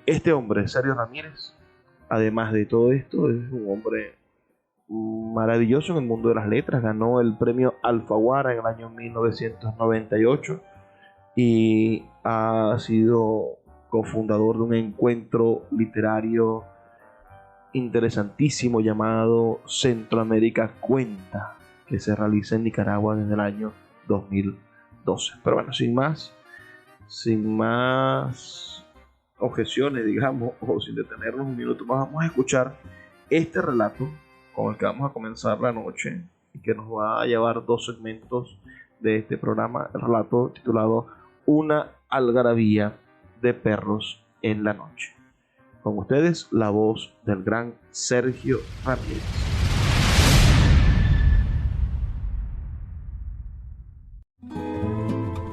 Este hombre, Sergio Ramírez, además de todo esto, es un hombre maravilloso en el mundo de las letras. Ganó el premio Alfaguara en el año 1998 y ha sido cofundador de un encuentro literario interesantísimo llamado Centroamérica Cuenta, que se realiza en Nicaragua desde el año 2012. Pero bueno, sin más objeciones, digamos, o sin detenernos un minuto más, vamos a escuchar este relato con el que vamos a comenzar la noche y que nos va a llevar dos segmentos de este programa. El relato titulado Una algarabía de perros en la noche. Con ustedes, la voz del gran Sergio Ramírez.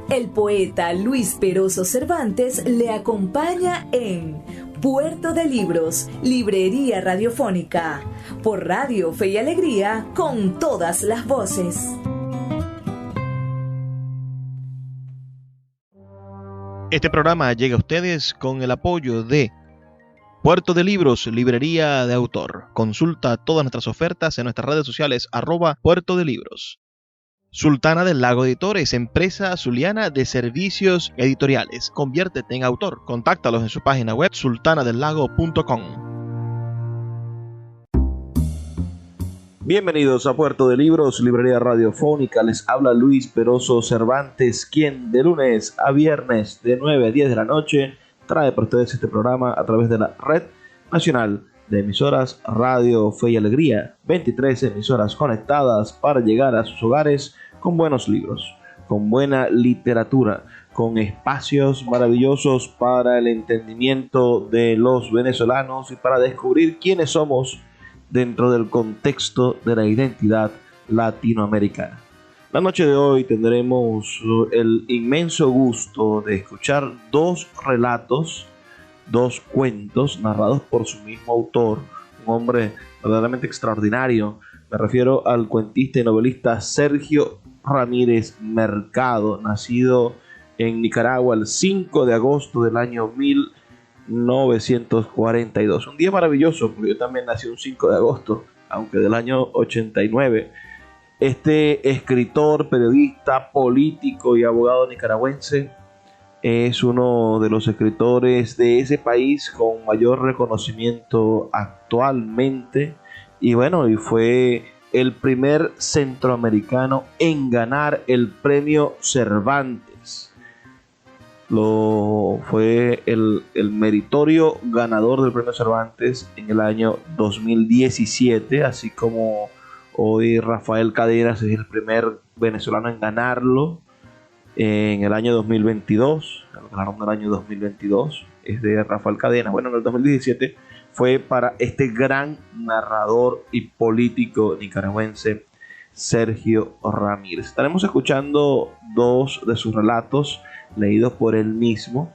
El poeta Luis Peroso Cervantes le acompaña en Puerto de Libros, Librería Radiofónica, por Radio Fe y Alegría, con todas las voces. Este programa llega a ustedes con el apoyo de Puerto de Libros, Librería de Autor. Consulta todas nuestras ofertas en nuestras redes sociales @Puerto de Libros. Sultana del Lago Editores, empresa zuliana de servicios editoriales. Conviértete en autor. Contáctalos en su página web sultanadelago.com. Bienvenidos a Puerto de Libros, Librería Radiofónica. Les habla Luis Peroso Cervantes, quien de lunes a viernes de 9 a 10 de la noche trae para ustedes este programa a través de la Red Nacional de Emisoras Radio Fe y Alegría. 23 emisoras conectadas para llegar a sus hogares con buenos libros, con buena literatura, con espacios maravillosos para el entendimiento de los venezolanos y para descubrir quiénes somos dentro del contexto de la identidad latinoamericana. La noche de hoy tendremos el inmenso gusto de escuchar dos relatos, dos cuentos narrados por su mismo autor, un hombre verdaderamente extraordinario. Me refiero al cuentista y novelista Sergio Ramírez Mercado, nacido en Nicaragua el 5 de agosto del año 1942. Un día maravilloso, porque yo también nací un 5 de agosto, aunque del año 89. Este escritor, periodista, político y abogado nicaragüense es uno de los escritores de ese país con mayor reconocimiento actualmente. Y bueno, y fue el primer centroamericano en ganar el premio Cervantes. Fue el meritorio ganador del premio Cervantes en el año 2017, así como hoy Rafael Cadenas es el primer venezolano en ganarlo en el año 2022. El ganador del año 2022 es de Rafael Cadenas. Bueno, en el 2017 fue para este gran narrador y político nicaragüense Sergio Ramírez. Estaremos escuchando dos de sus relatos leídos por él mismo,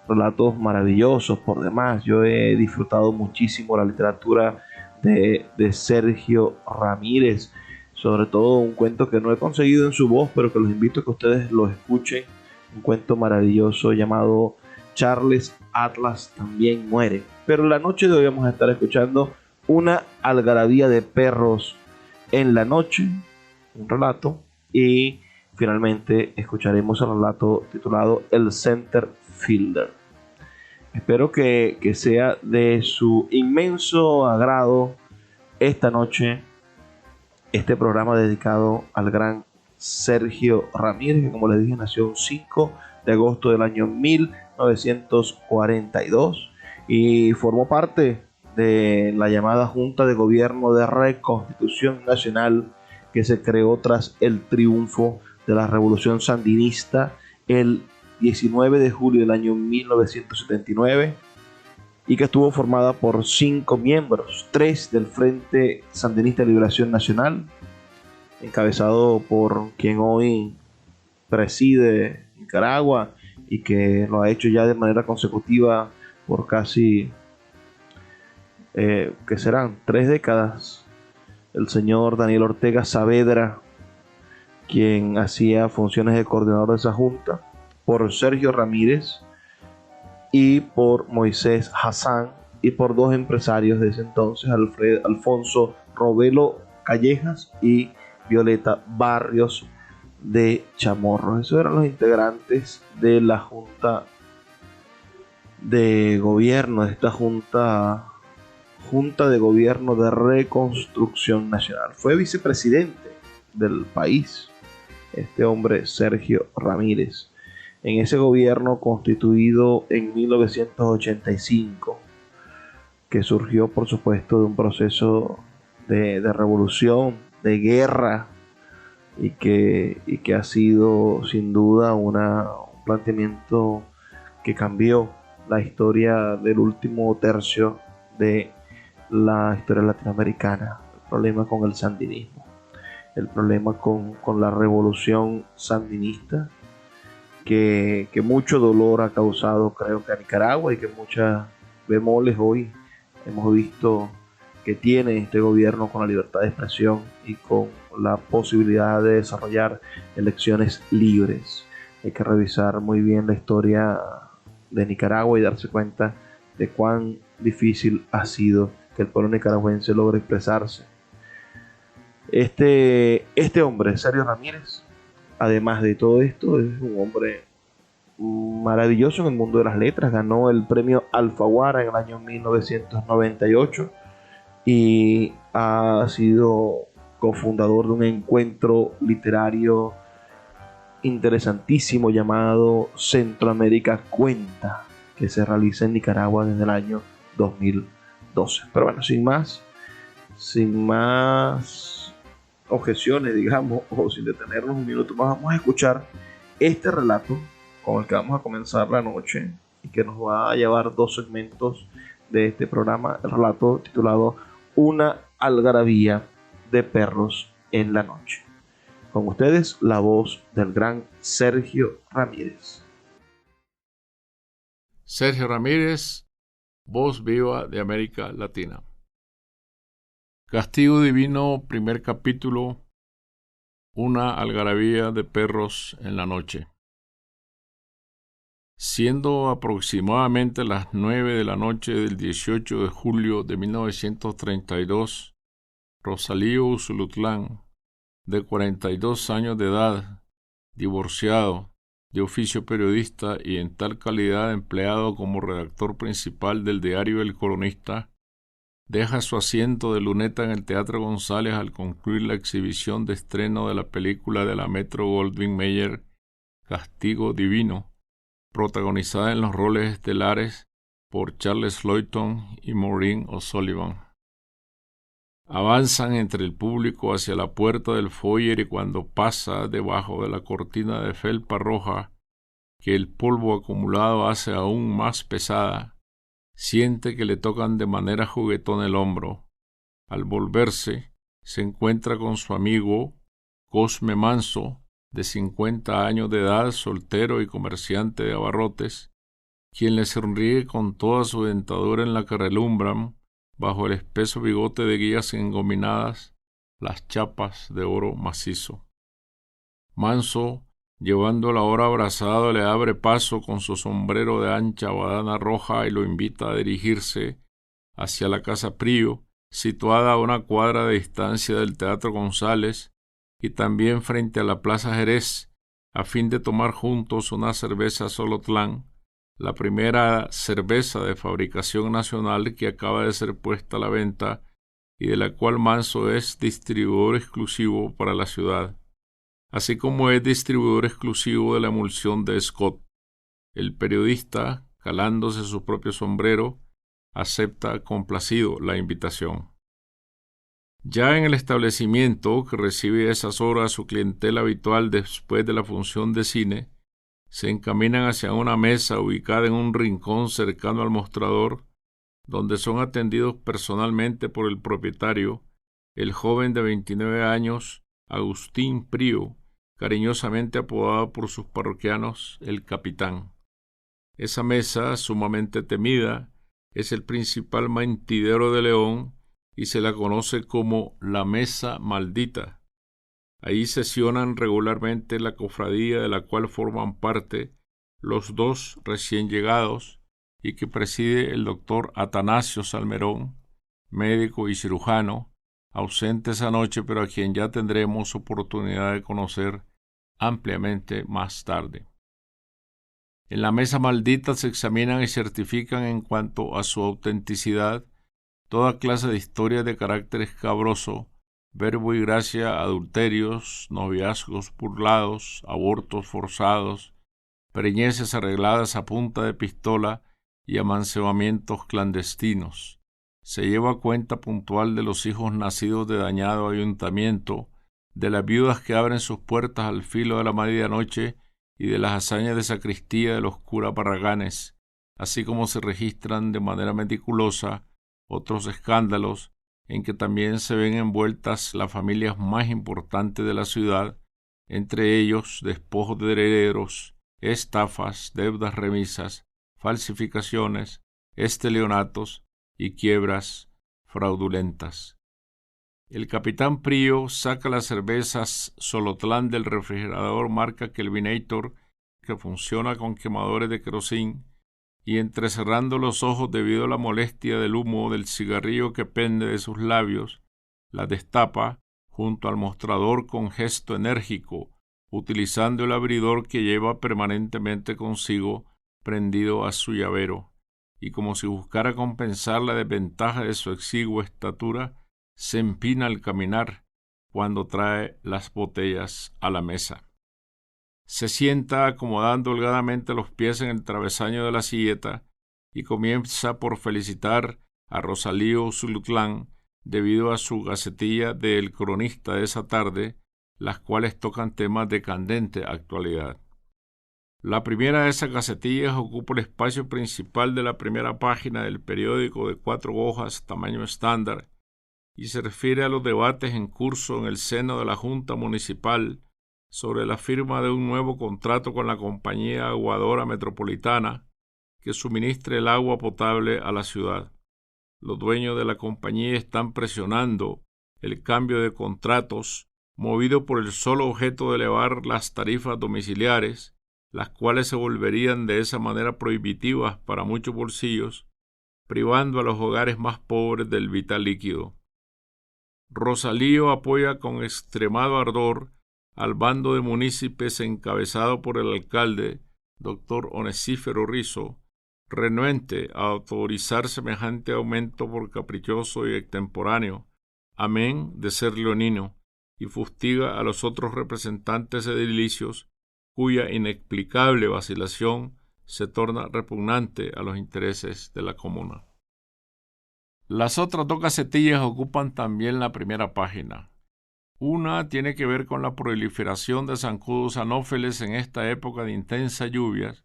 relatos maravillosos por demás. Yo he disfrutado muchísimo la literatura de Sergio Ramírez, sobre todo un cuento que no he conseguido en su voz, pero que los invito a que ustedes lo escuchen, un cuento maravilloso llamado Charles Atlas también muere. Pero la noche de hoy vamos a estar escuchando Una algarabía de perros en la noche, un relato, y finalmente escucharemos el relato titulado El Center Fielder. Espero que sea de su inmenso agrado esta noche este programa dedicado al gran Sergio Ramírez, que como les dije nació el 5 de agosto del año 1942 y formó parte de la llamada Junta de Gobierno de Reconstitución Nacional que se creó tras el triunfo de la Revolución Sandinista el 19 de julio del año 1979 y que estuvo formada por 5 miembros, 3 del Frente Sandinista de Liberación Nacional, encabezado por quien hoy preside Nicaragua y que lo ha hecho ya de manera consecutiva por casi, que serán 3 décadas, el señor Daniel Ortega Saavedra, quien hacía funciones de coordinador de esa junta, por Sergio Ramírez y por Moisés Hassan, y por dos empresarios de ese entonces, Alfonso Robelo Callejas y Violeta Barrios de Chamorro. Esos eran los integrantes de la Junta de Gobierno, de esta Junta de Gobierno de Reconstrucción Nacional. Fue vicepresidente del país este hombre, Sergio Ramírez, en ese gobierno constituido en 1985, que surgió por supuesto de un proceso de revolución, de guerra, y que ha sido sin duda un planteamiento que cambió la historia del último tercio de la historia latinoamericana. El problema con el sandinismo, el problema con la revolución sandinista, que mucho dolor ha causado, creo que a Nicaragua, y que muchas bemoles hoy hemos visto que tiene este gobierno con la libertad de expresión y con la posibilidad de desarrollar elecciones libres. Hay que revisar muy bien la historia de Nicaragua y darse cuenta de cuán difícil ha sido que el pueblo nicaragüense logre expresarse. Este hombre, Sergio Ramírez, además de todo esto, es un hombre maravilloso en el mundo de las letras. Ganó el premio Alfaguara en el año 1998 y ha sido cofundador de un encuentro literario interesantísimo llamado Centroamérica Cuenta, que se realiza en Nicaragua desde el año 2012. Pero bueno, sin más objeciones, digamos, o sin detenernos un minuto más, vamos a escuchar este relato con el que vamos a comenzar la noche y que nos va a llevar dos segmentos de este programa. El relato titulado Una algarabía de perros en la noche. Con ustedes, la voz del gran Sergio Ramírez. Sergio Ramírez, voz viva de América Latina. Castigo Divino, primer capítulo, Una algarabía de perros en la noche. Siendo aproximadamente las 9 de la noche del 18 de julio de 1932, Rosalío Usulutlán, de 42 años de edad, divorciado, de oficio periodista y en tal calidad empleado como redactor principal del diario El Coronista, deja su asiento de luneta en el Teatro González al concluir la exhibición de estreno de la película de la Metro-Goldwyn-Mayer Castigo Divino, protagonizada en los roles estelares por Charles Lawton y Maureen O'Sullivan. Avanzan entre el público hacia la puerta del foyer y cuando pasa debajo de la cortina de felpa roja que el polvo acumulado hace aún más pesada, siente que le tocan de manera juguetona el hombro. Al volverse, se encuentra con su amigo Cosme Manso, de 50 años de edad, soltero y comerciante de abarrotes, quien le sonríe con toda su dentadura en la que relumbran, bajo el espeso bigote de guías engominadas, las chapas de oro macizo. Manso, llevando la hora abrazado, le abre paso con su sombrero de ancha badana roja y lo invita a dirigirse hacia la Casa Prío, situada a una cuadra de distancia del Teatro González y también frente a la Plaza Jerez, a fin de tomar juntos una cerveza Solotlán, la primera cerveza de fabricación nacional que acaba de ser puesta a la venta y de la cual Manso es distribuidor exclusivo para la ciudad, así como es distribuidor exclusivo de la emulsión de Scott. El periodista, calándose su propio sombrero, acepta complacido la invitación. Ya en el establecimiento, que recibe a esas horas su clientela habitual después de la función de cine, se encaminan hacia una mesa ubicada en un rincón cercano al mostrador, donde son atendidos personalmente por el propietario, el joven de 29 años, Agustín Prío, cariñosamente apodado por sus parroquianos el Capitán. Esa mesa, sumamente temida, es el principal mentidero de León y se la conoce como la Mesa Maldita. Ahí sesionan regularmente la cofradía de la cual forman parte los dos recién llegados, y que preside el doctor Atanasio Salmerón, médico y cirujano, ausente esa noche, pero a quien ya tendremos oportunidad de conocer ampliamente más tarde. En la mesa maldita se examinan y certifican en cuanto a su autenticidad toda clase de historias de carácter escabroso, verbo y gracia, adulterios, noviazgos burlados, abortos forzados, preñeces arregladas a punta de pistola y amancebamientos clandestinos. Se lleva cuenta puntual de los hijos nacidos de dañado ayuntamiento, de las viudas que abren sus puertas al filo de la medianoche y de las hazañas de sacristía de los curas barraganes, así como se registran de manera meticulosa otros escándalos en que también se ven envueltas las familias más importantes de la ciudad, entre ellos despojos de herederos, estafas, deudas remisas, falsificaciones, estelionatos y quiebras fraudulentas. El capitán Prío saca las cervezas Solotlán del refrigerador marca Kelvinator, que funciona con quemadores de querosín, y entrecerrando los ojos debido a la molestia del humo del cigarrillo que pende de sus labios, las destapa junto al mostrador con gesto enérgico, utilizando el abridor que lleva permanentemente consigo prendido a su llavero, y como si buscara compensar la desventaja de su exigua estatura, se empina al caminar cuando trae las botellas a la mesa. Se sienta acomodando holgadamente los pies en el travesaño de la silleta y comienza por felicitar a Rosalío Sulutlán debido a su gacetilla de El Cronista de esa tarde, las cuales tocan temas de candente actualidad. La primera de esas gacetillas ocupa el espacio principal de la primera página del periódico de 4 hojas tamaño estándar y se refiere a los debates en curso en el seno de la Junta Municipal sobre la firma de un nuevo contrato con la Compañía Aguadora Metropolitana que suministre el agua potable a la ciudad. Los dueños de la compañía están presionando el cambio de contratos, movido por el solo objeto de elevar las tarifas domiciliares, las cuales se volverían de esa manera prohibitivas para muchos bolsillos, privando a los hogares más pobres del vital líquido. Rosalío apoya con extremado ardor al bando de municipios encabezado por el alcalde, doctor Onesífero Rizo, renuente a autorizar semejante aumento por caprichoso y extemporáneo, amén de ser leonino, y fustiga a los otros representantes edilicios, cuya inexplicable vacilación se torna repugnante a los intereses de la comuna. Las otras 2 gacetillas ocupan también la primera página. Una tiene que ver con la proliferación de zancudos anófeles en esta época de intensas lluvias,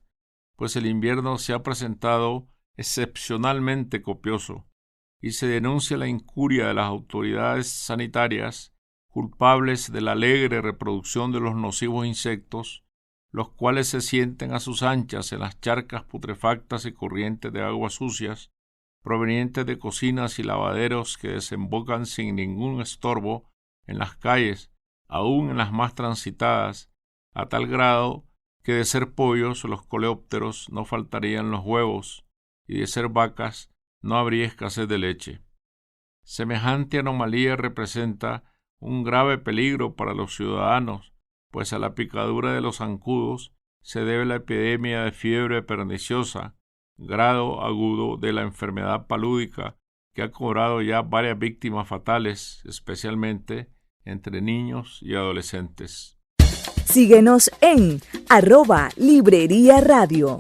pues el invierno se ha presentado excepcionalmente copioso, y se denuncia la incuria de las autoridades sanitarias culpables de la alegre reproducción de los nocivos insectos, los cuales se sienten a sus anchas en las charcas putrefactas y corrientes de aguas sucias, provenientes de cocinas y lavaderos que desembocan sin ningún estorbo en las calles, aun en las más transitadas, a tal grado que de ser pollos los coleópteros no faltarían los huevos, y de ser vacas no habría escasez de leche. Semejante anomalía representa un grave peligro para los ciudadanos, pues a la picadura de los zancudos se debe la epidemia de fiebre perniciosa, grado agudo de la enfermedad palúdica, que ha cobrado ya varias víctimas fatales, especialmente entre niños y adolescentes. Síguenos en @Librería Radio.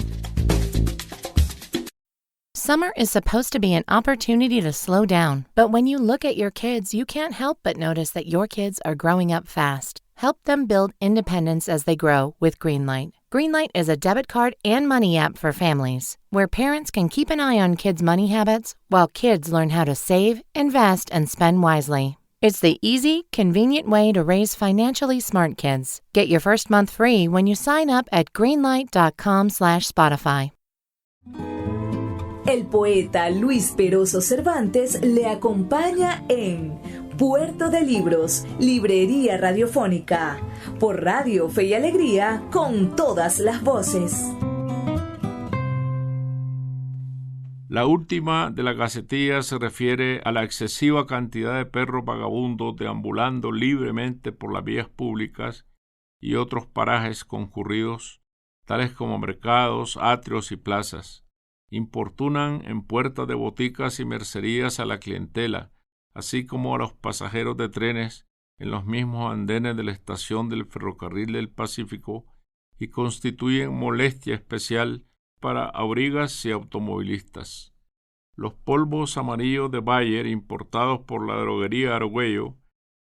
Summer is supposed to be an opportunity to slow down, but when you look at your kids, you can't help but notice that your kids are growing up fast. Help them build independence as they grow with Greenlight. Greenlight is a debit card and money app for families, where parents can keep an eye on kids' money habits while kids learn how to save, invest, and spend wisely. It's the easy, convenient way to raise financially smart kids. Get your first month free when you sign up at greenlight.com/Spotify. El poeta Luis Peroso Cervantes le acompaña en Puerto de Libros, Librería Radiofónica, por Radio Fe y Alegría, con todas las voces. La última de la gacetilla se refiere a la excesiva cantidad de perros vagabundos deambulando libremente por las vías públicas y otros parajes concurridos, tales como mercados, atrios y plazas. Importunan en puertas de boticas y mercerías a la clientela, así como a los pasajeros de trenes en los mismos andenes de la estación del ferrocarril del Pacífico, y constituyen molestia especial para aurigas y automovilistas. Los polvos amarillos de Bayer importados por la droguería Argüello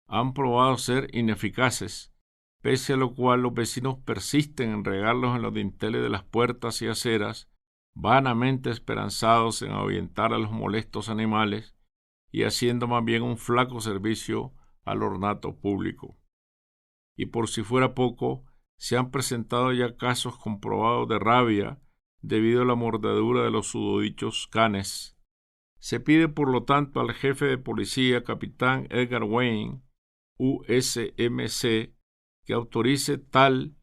han probado ser ineficaces, pese a lo cual los vecinos persisten en regarlos en los dinteles de las puertas y aceras, vanamente esperanzados en ahuyentar a los molestos animales y haciendo más bien un flaco servicio al ornato público. Y por si fuera poco, se han presentado ya casos comprobados de rabia debido a la mordedura de los susodichos canes. Se pide por lo tanto al jefe de policía, capitán Edgar Wayne, USMC, que autorice tal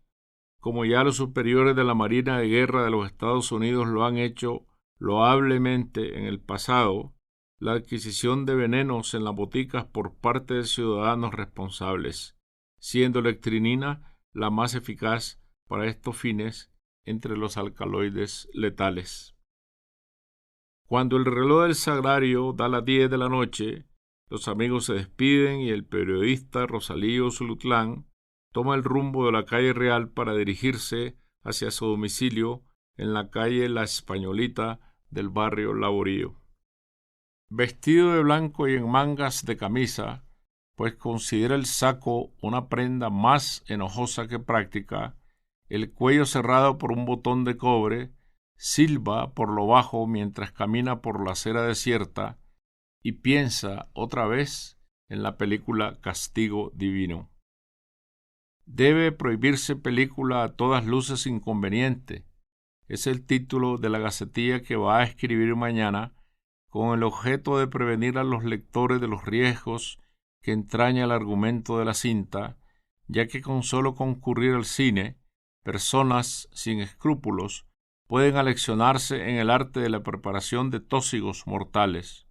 como ya los superiores de la Marina de Guerra de los Estados Unidos lo han hecho loablemente en el pasado, la adquisición de venenos en las boticas por parte de ciudadanos responsables, siendo la electrinina la más eficaz para estos fines entre los alcaloides letales. Cuando el reloj del sagrario da las 10 de la noche, los amigos se despiden y el periodista Rosalío Zulutlán toma el rumbo de la calle Real para dirigirse hacia su domicilio en la calle La Españolita del barrio Laborío. Vestido de blanco y en mangas de camisa, pues considera el saco una prenda más enojosa que práctica, el cuello cerrado por un botón de cobre, silba por lo bajo mientras camina por la acera desierta y piensa otra vez en la película Castigo Divino. Debe prohibirse película a todas luces inconveniente. Es el título de la gacetilla que va a escribir mañana con el objeto de prevenir a los lectores de los riesgos que entraña el argumento de la cinta, ya que con solo concurrir al cine, personas sin escrúpulos pueden aleccionarse en el arte de la preparación de tóxicos mortales.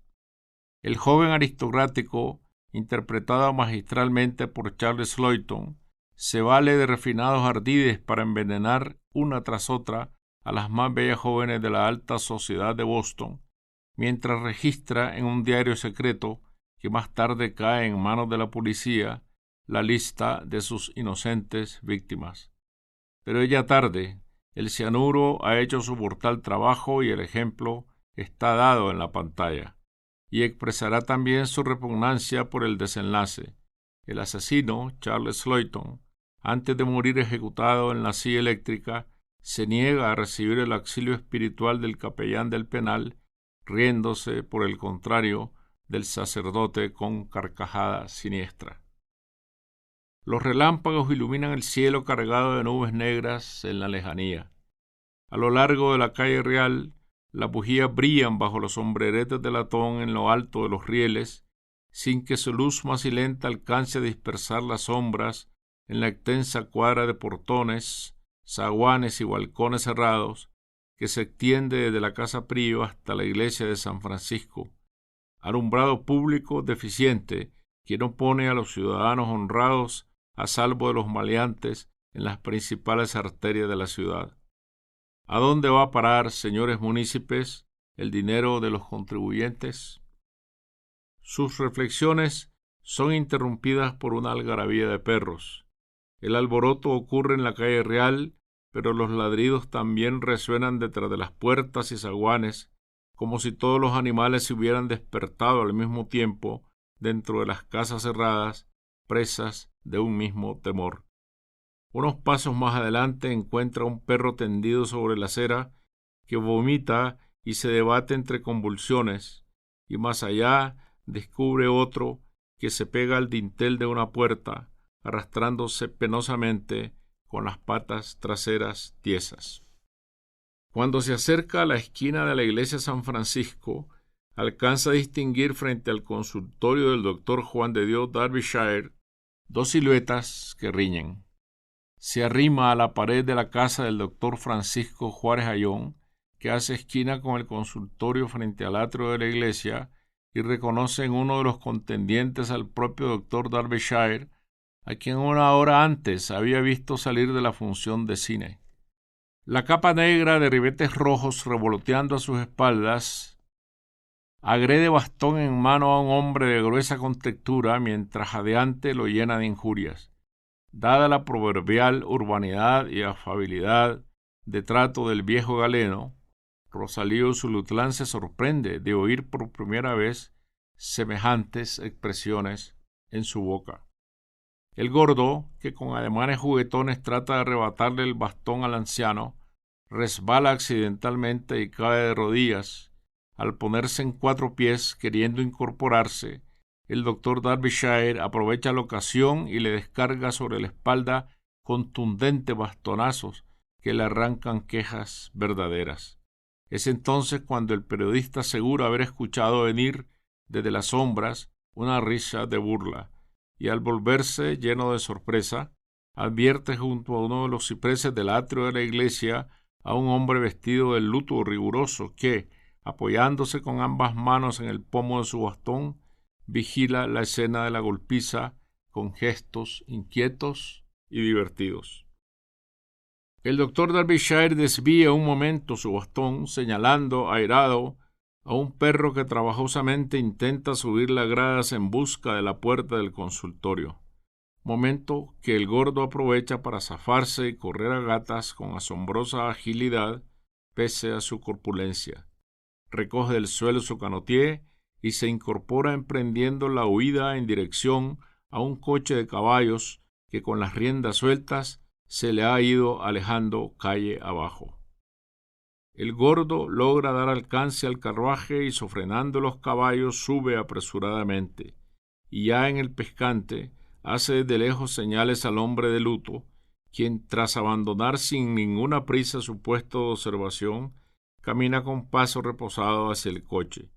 El joven aristocrático, interpretado magistralmente por Charles Lawton, se vale de refinados ardides para envenenar una tras otra a las más bellas jóvenes de la alta sociedad de Boston, mientras registra en un diario secreto que más tarde cae en manos de la policía la lista de sus inocentes víctimas. Pero ya tarde, el cianuro ha hecho su mortal trabajo y el ejemplo está dado en la pantalla, y expresará también su repugnancia por el desenlace. El asesino, Charles Lawton, antes de morir ejecutado en la silla eléctrica, se niega a recibir el auxilio espiritual del capellán del penal, riéndose, por el contrario, del sacerdote con carcajada siniestra. Los relámpagos iluminan el cielo cargado de nubes negras en la lejanía. A lo largo de la calle Real, las bujías brillan bajo los sombreretes de latón en lo alto de los rieles, sin que su luz macilenta alcance a dispersar las sombras en la extensa cuadra de portones, zaguanes y balcones cerrados que se extiende desde la Casa Prío hasta la iglesia de San Francisco, alumbrado público deficiente que no pone a los ciudadanos honrados a salvo de los maleantes en las principales arterias de la ciudad. ¿A dónde va a parar, señores munícipes, el dinero de los contribuyentes? Sus reflexiones son interrumpidas por una algarabía de perros. El alboroto ocurre en la calle Real, pero los ladridos también resuenan detrás de las puertas y zaguanes, como si todos los animales se hubieran despertado al mismo tiempo dentro de las casas cerradas, presas de un mismo temor. Unos pasos más adelante encuentra un perro tendido sobre la acera que vomita y se debate entre convulsiones, y más allá descubre otro que se pega al dintel de una puerta, arrastrándose penosamente con las patas traseras tiesas. Cuando se acerca a la esquina de la iglesia San Francisco, alcanza a distinguir frente al consultorio del doctor Juan de Dios Derbyshire dos siluetas que riñen. Se arrima a la pared de la casa del doctor Francisco Juárez Ayón, que hace esquina con el consultorio frente al atrio de la iglesia y reconoce en uno de los contendientes al propio doctor Derbyshire, a quien una hora antes había visto salir de la función de cine. La capa negra de ribetes rojos revoloteando a sus espaldas agrede bastón en mano a un hombre de gruesa contextura mientras jadeante lo llena de injurias. Dada la proverbial urbanidad y afabilidad de trato del viejo galeno, Rosalío Zulutlán se sorprende de oír por primera vez semejantes expresiones en su boca. El gordo, que con ademanes juguetones trata de arrebatarle el bastón al anciano, resbala accidentalmente y cae de rodillas. Al ponerse en 4 pies queriendo incorporarse, el doctor Derbyshire aprovecha la ocasión y le descarga sobre la espalda contundentes bastonazos que le arrancan quejas verdaderas. Es entonces cuando el periodista asegura haber escuchado venir desde las sombras una risa de burla, y al volverse lleno de sorpresa, advierte junto a uno de los cipreses del atrio de la iglesia a un hombre vestido de luto riguroso que, apoyándose con ambas manos en el pomo de su bastón, vigila la escena de la golpiza con gestos inquietos y divertidos. El doctor Derbyshire desvía un momento su bastón, señalando, airado, a un perro que trabajosamente intenta subir las gradas en busca de la puerta del consultorio, momento que el gordo aprovecha para zafarse y correr a gatas con asombrosa agilidad pese a su corpulencia. Recoge del suelo su canotier y se incorpora emprendiendo la huida en dirección a un coche de caballos que con las riendas sueltas se le ha ido alejando calle abajo. El gordo logra dar alcance al carruaje y sofrenando los caballos sube apresuradamente, y ya en el pescante hace desde lejos señales al hombre de luto, quien tras abandonar sin ninguna prisa su puesto de observación, camina con paso reposado hacia el coche.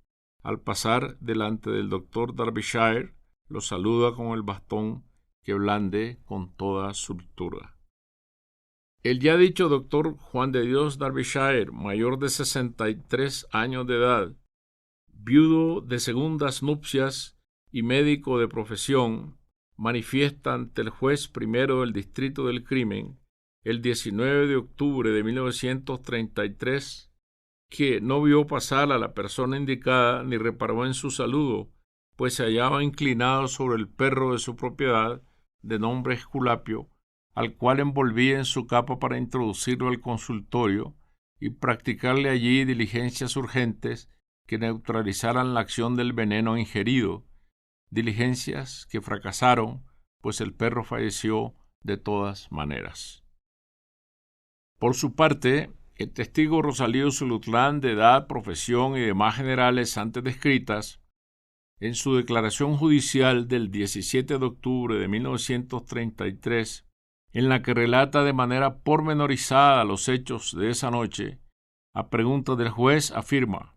Al pasar delante del doctor Derbyshire, lo saluda con el bastón que blande con toda soltura. El ya dicho doctor Juan de Dios Derbyshire, mayor de 63 años de edad, viudo de segundas nupcias y médico de profesión, manifiesta ante el juez primero del Distrito del Crimen, el 19 de octubre de 1933, que no vio pasar a la persona indicada ni reparó en su saludo, pues se hallaba inclinado sobre el perro de su propiedad, de nombre Esculapio, al cual envolvía en su capa para introducirlo al consultorio y practicarle allí diligencias urgentes que neutralizaran la acción del veneno ingerido, diligencias que fracasaron, pues el perro falleció de todas maneras. Por su parte, el testigo Rosalío Zulutlán, de edad, profesión y demás generales antes descritas, en su declaración judicial del 17 de octubre de 1933, en la que relata de manera pormenorizada los hechos de esa noche, a pregunta del juez afirma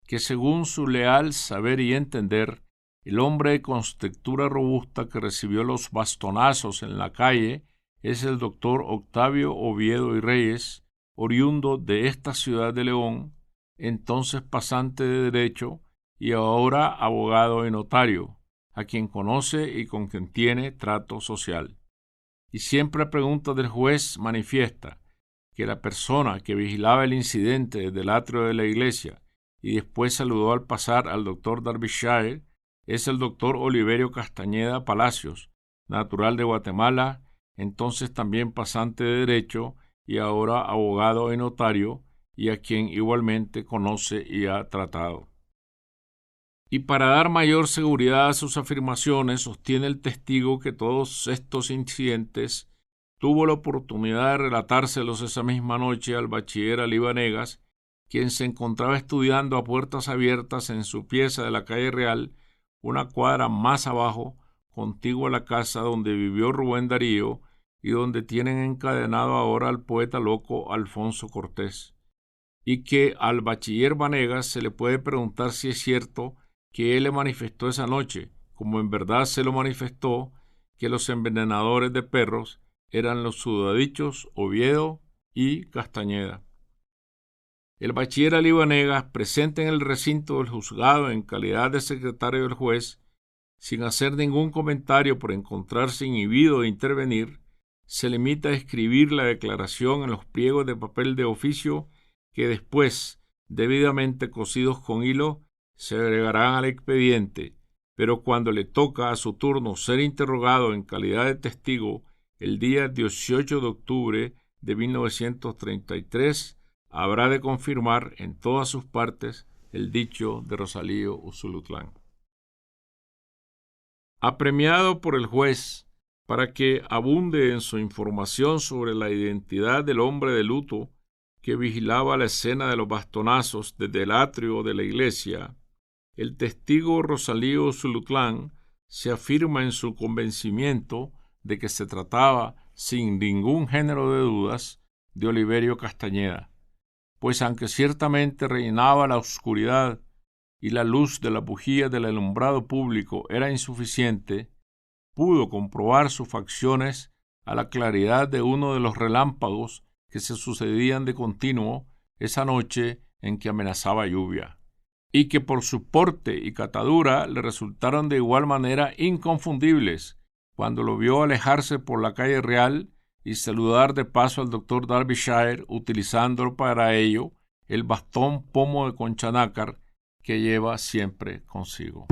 que según su leal saber y entender, el hombre de contextura robusta que recibió los bastonazos en la calle es el doctor Octavio Oviedo y Reyes, oriundo de esta ciudad de León, entonces pasante de Derecho y ahora abogado y notario, a quien conoce y con quien tiene trato social. Y siempre a pregunta del juez manifiesta que la persona que vigilaba el incidente desde el atrio de la iglesia y después saludó al pasar al doctor Derbyshire es el doctor Oliverio Castañeda Palacios, natural de Guatemala, entonces también pasante de Derecho y ahora abogado y notario, y a quien igualmente conoce y ha tratado. Y para dar mayor seguridad a sus afirmaciones, sostiene el testigo que todos estos incidentes tuvo la oportunidad de relatárselos esa misma noche al bachiller Ali Vanegas, quien se encontraba estudiando a puertas abiertas en su pieza de la calle Real, una cuadra más abajo, contigua a la casa donde vivió Rubén Darío y donde tienen encadenado ahora al poeta loco Alfonso Cortés, y que al bachiller Vanegas se le puede preguntar si es cierto que él le manifestó esa noche, como en verdad se lo manifestó, que los envenenadores de perros eran los sudadichos Oviedo y Castañeda. El bachiller Ali Vanegas, presente en el recinto del juzgado en calidad de secretario del juez, sin hacer ningún comentario por encontrarse inhibido de intervenir, se limita a escribir la declaración en los pliegos de papel de oficio que después, debidamente cosidos con hilo, se agregarán al expediente, pero cuando le toca a su turno ser interrogado en calidad de testigo el día 18 de octubre de 1933, habrá de confirmar en todas sus partes el dicho de Rosalío Usulutlán. Apremiado por el juez para que abunde en su información sobre la identidad del hombre de luto que vigilaba la escena de los bastonazos desde el atrio de la iglesia, el testigo Rosalío Usulutlán se afirma en su convencimiento de que se trataba, sin ningún género de dudas, de Oliverio Castañeda, pues aunque ciertamente reinaba la oscuridad y la luz de la bujía del alumbrado público era insuficiente, pudo comprobar sus facciones a la claridad de uno de los relámpagos que se sucedían de continuo esa noche en que amenazaba lluvia, y que por su porte y catadura le resultaron de igual manera inconfundibles cuando lo vio alejarse por la calle Real y saludar de paso al doctor Darbyshire, utilizando para ello el bastón pomo de conchanácar que lleva siempre consigo.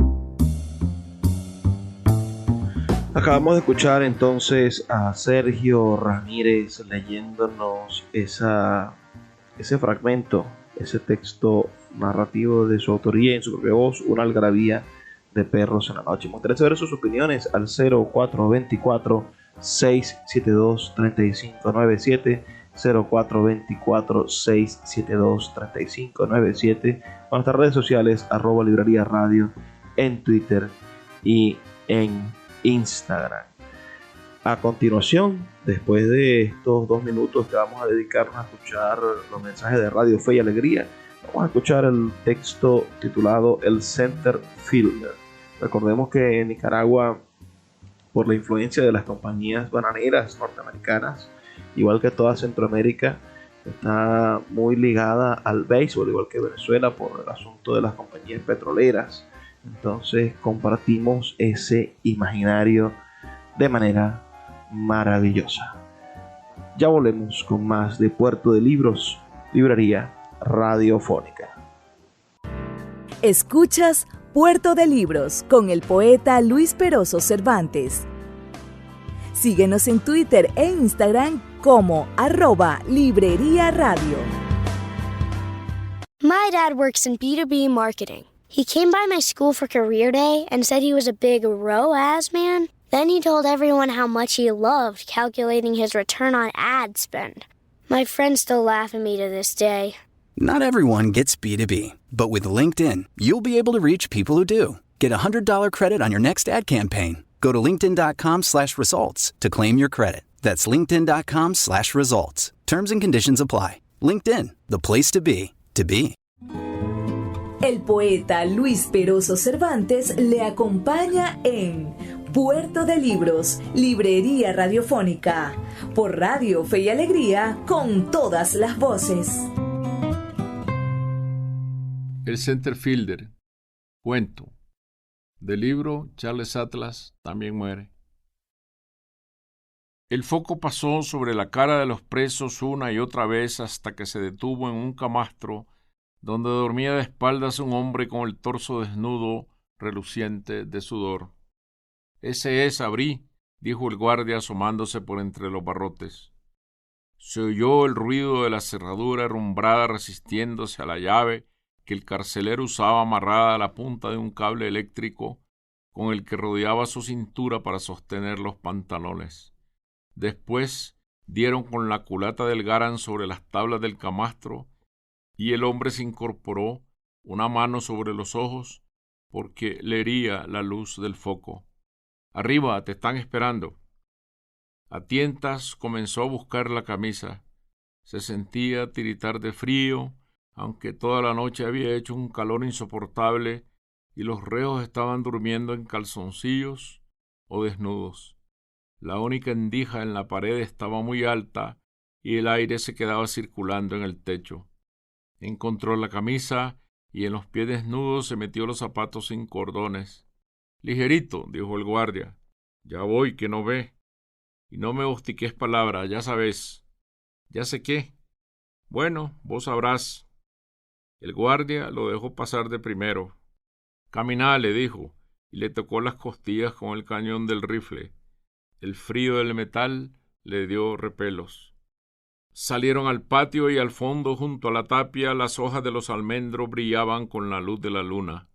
Acabamos de escuchar entonces a Sergio Ramírez leyéndonos ese fragmento, ese texto narrativo de su autoría en su propia voz, Una algarabía de perros en la noche. Me gustaría saber sus opiniones al 0424-672-3597, 0424-672-3597, con nuestras redes sociales, @librería radio, en Twitter y en Instagram. A continuación, después de estos 2 minutos que vamos a dedicarnos a escuchar los mensajes de Radio Fe y Alegría, vamos a escuchar el texto titulado El Center Fielder. Recordemos que en Nicaragua, por la influencia de las compañías bananeras norteamericanas, igual que toda Centroamérica, está muy ligada al béisbol, igual que Venezuela, por el asunto de las compañías petroleras. Entonces compartimos ese imaginario de manera maravillosa. Ya volvemos con más de Puerto de Libros, librería radiofónica. Escuchas Puerto de Libros con el poeta Luis Peroso Cervantes. Síguenos en Twitter e Instagram como @librería radio. My dad works in B2B marketing. He came by my school for career day and said he was a big ROAS man. Then he told everyone how much he loved calculating his return on ad spend. My friends still laugh at me to this day. Not everyone gets B2B, but with LinkedIn, you'll be able to reach people who do. Get a $100 credit on your next ad campaign. Go to linkedin.com/results to claim your credit. That's linkedin.com/results. Terms and conditions apply. LinkedIn, the place to be, to be. El poeta Luis Peroso Cervantes le acompaña en Puerto de Libros, librería radiofónica, por Radio Fe y Alegría, con todas las voces. El Center Fielder, cuento, del libro Charles Atlas también muere. El foco pasó sobre la cara de los presos una y otra vez hasta que se detuvo en un camastro donde dormía de espaldas un hombre con el torso desnudo, reluciente de sudor. «Ese es, abrí», dijo el guardia asomándose por entre los barrotes. Se oyó el ruido de la cerradura herrumbrada resistiéndose a la llave que el carcelero usaba amarrada a la punta de un cable eléctrico con el que rodeaba su cintura para sostener los pantalones. Después dieron con la culata del Garan sobre las tablas del camastro y el hombre se incorporó, una mano sobre los ojos, porque le hería la luz del foco. «Arriba, te están esperando». A tientas comenzó a buscar la camisa. Se sentía tiritar de frío, aunque toda la noche había hecho un calor insoportable y los reos estaban durmiendo en calzoncillos o desnudos. La única endija en la pared estaba muy alta y el aire se quedaba circulando en el techo. Encontró la camisa y en los pies desnudos se metió los zapatos sin cordones. «Ligerito», dijo el guardia. «Ya voy, que no ve. Y no me hostiques palabra, ya sabes». «¿Ya sé qué?» «Bueno, vos sabrás». El guardia lo dejó pasar de primero. «Caminá», le dijo, y le tocó las costillas con el cañón del rifle. El frío del metal le dio repelos. Salieron al patio y al fondo, junto a la tapia, las hojas de los almendros brillaban con la luz de la luna.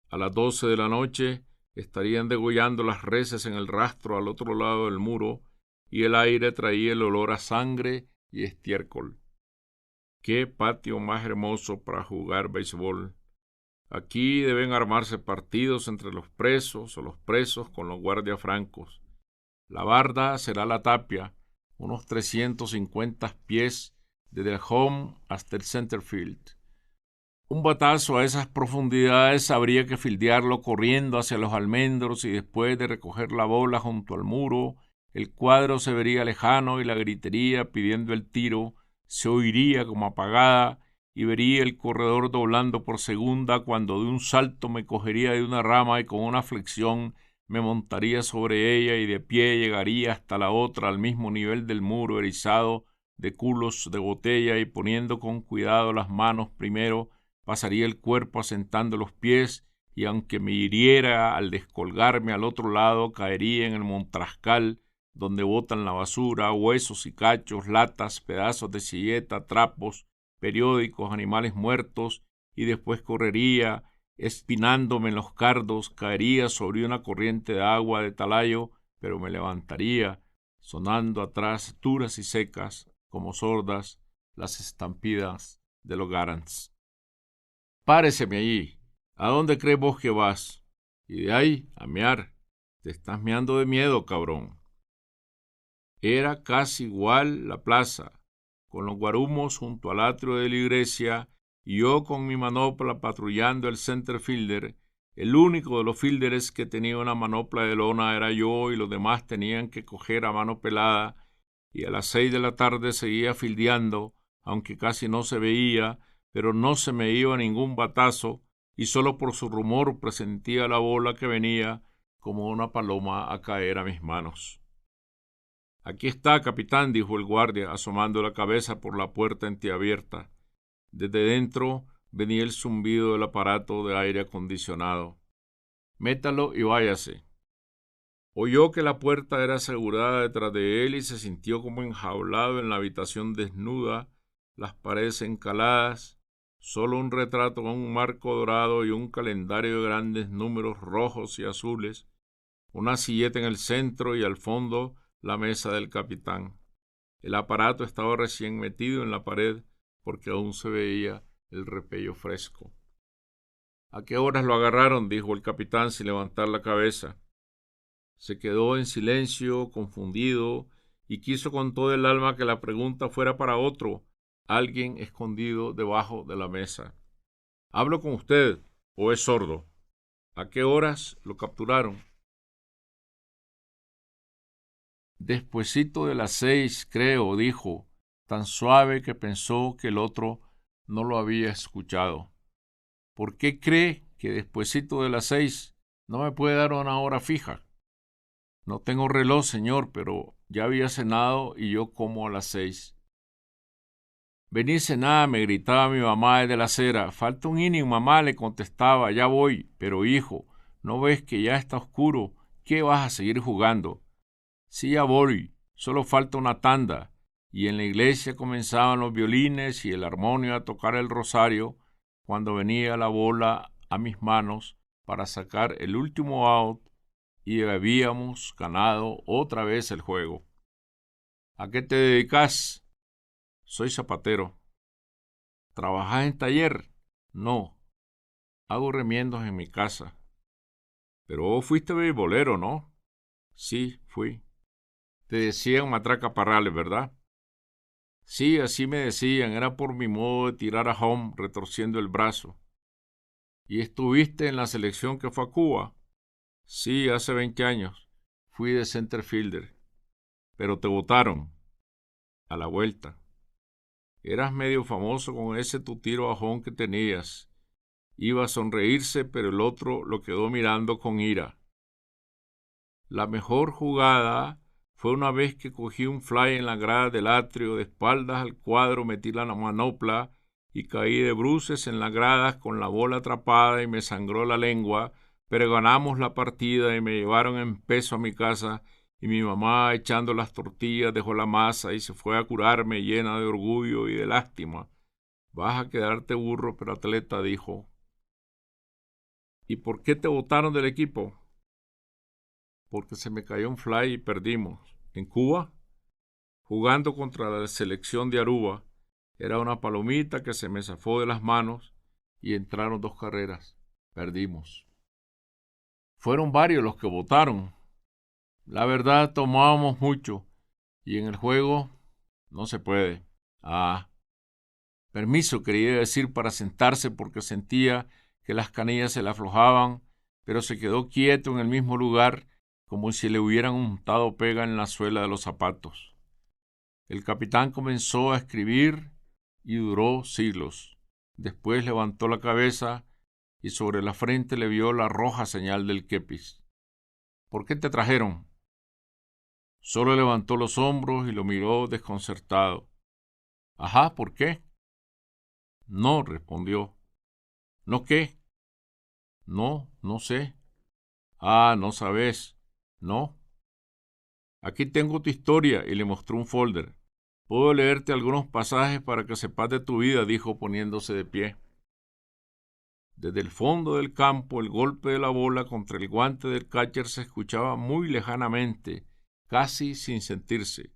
A las 12 de la noche estarían degollando las reses en el rastro al otro lado del muro, y el aire traía el olor a sangre y estiércol. ¡Qué patio más hermoso para jugar béisbol! Aquí deben armarse partidos entre los presos o los presos con los guardias francos. La barda será la tapia, unos 350 pies desde el home hasta el center field. Un batazo a esas profundidades habría que fildearlo corriendo hacia los almendros, y después de recoger la bola junto al muro, el cuadro se vería lejano y la gritería pidiendo el tiro se oiría como apagada, y vería el corredor doblando por segunda cuando de un salto me cogería de una rama y con una flexión me montaría sobre ella y de pie llegaría hasta la otra al mismo nivel del muro erizado de culos de botella, y poniendo con cuidado las manos primero, pasaría el cuerpo asentando los pies, y aunque me hiriera al descolgarme al otro lado, caería en el montrascal donde botan la basura, huesos y cachos, latas, pedazos de silleta, trapos, periódicos, animales muertos, y después correría, espinándome en los cardos, caería sobre una corriente de agua de talayo, pero me levantaría, sonando atrás duras y secas, como sordas, las estampidas de los Garants. «Páreseme allí. ¿A dónde crees vos que vas?» «Y de ahí, a mear. Te estás meando de miedo, cabrón». Era casi igual la plaza, con los guarumos junto al atrio de la iglesia, y yo con mi manopla patrullando el center fielder. El único de los fielders que tenía una manopla de lona era yo, y los demás tenían que coger a mano pelada, y a las 6 de la tarde seguía fildeando, aunque casi no se veía, pero no se me iba ningún batazo, y solo por su rumor presentía la bola que venía como una paloma a caer a mis manos. «Aquí está, capitán», dijo el guardia, asomando la cabeza por la puerta entreabierta. Desde dentro venía el zumbido del aparato de aire acondicionado. «Métalo y váyase». Oyó que la puerta era asegurada detrás de él y se sintió como enjaulado en la habitación desnuda, las paredes encaladas, solo un retrato con un marco dorado y un calendario de grandes números rojos y azules, una silleta en el centro y al fondo la mesa del capitán. El aparato estaba recién metido en la pared porque aún se veía el repello fresco. «¿A qué horas lo agarraron?», dijo el capitán sin levantar la cabeza. Se quedó en silencio, confundido, y quiso con todo el alma que la pregunta fuera para otro, alguien escondido debajo de la mesa. «¿Hablo con usted o es sordo? ¿A qué horas lo capturaron?» «Despuesito de las 6, creo», dijo, tan suave que pensó que el otro no lo había escuchado. «¿Por qué cree que despuesito de las 6? ¿No me puede dar una hora fija?» «No tengo reloj, señor, pero ya había cenado y yo como a las 6. «Vení, cená», me gritaba mi mamá desde la acera. «Falta un inning, mamá», le contestaba. «Ya voy». «Pero, hijo, ¿no ves que ya está oscuro? ¿Qué vas a seguir jugando?» «Sí, ya voy. Solo falta una tanda». Y en la iglesia comenzaban los violines y el armonio a tocar el rosario cuando venía la bola a mis manos para sacar el último out y habíamos ganado otra vez el juego. «¿A qué te dedicas?» «Soy zapatero». «¿Trabajas en taller?» «No, hago remiendos en mi casa». «Pero vos fuiste beisbolero, ¿no?» «Sí, fui». «Te decían Matraca Parrales, ¿verdad?» «Sí, así me decían, era por mi modo de tirar a home retorciendo el brazo». «¿Y estuviste en la selección que fue a Cuba?» «Sí, hace 20 años. Fui de center fielder». «¿Pero te votaron?» «A la vuelta». Eras medio famoso con ese tu tiro bajón que tenías. Iba a sonreírse, pero el otro lo quedó mirando con ira. La mejor jugada fue una vez que cogí un fly en la grada del atrio, de espaldas al cuadro metí la manopla y caí de bruces en las gradas con la bola atrapada y me sangró la lengua, pero ganamos la partida y me llevaron en peso a mi casa y mi mamá, echando las tortillas, dejó la masa y se fue a curarme llena de orgullo y de lástima. Vas a quedarte burro, pero atleta, dijo. ¿Y por qué te botaron del equipo? Porque se me cayó un fly y perdimos. ¿En Cuba? Jugando contra la selección de Aruba. Era una palomita que se me zafó de las manos y entraron 2 carreras. Perdimos. Fueron varios los que votaron. La verdad, tomábamos mucho y en el juego no se puede. Permiso quería decir para sentarse porque sentía que las canillas se le aflojaban, pero se quedó quieto en el mismo lugar como si le hubieran untado pega en la suela de los zapatos. El capitán comenzó a escribir y duró siglos. Después levantó la cabeza y sobre la frente le vio la roja señal del kepis. ¿Por qué te trajeron? Solo levantó los hombros y lo miró desconcertado. Ajá, ¿por qué? No, respondió. ¿No qué? No, no sé. No sabes. ¿No? Aquí tengo tu historia y le mostró un folder. Puedo leerte algunos pasajes para que sepas de tu vida, dijo poniéndose de pie. Desde el fondo del campo el golpe de la bola contra el guante del catcher se escuchaba muy lejanamente, casi sin sentirse.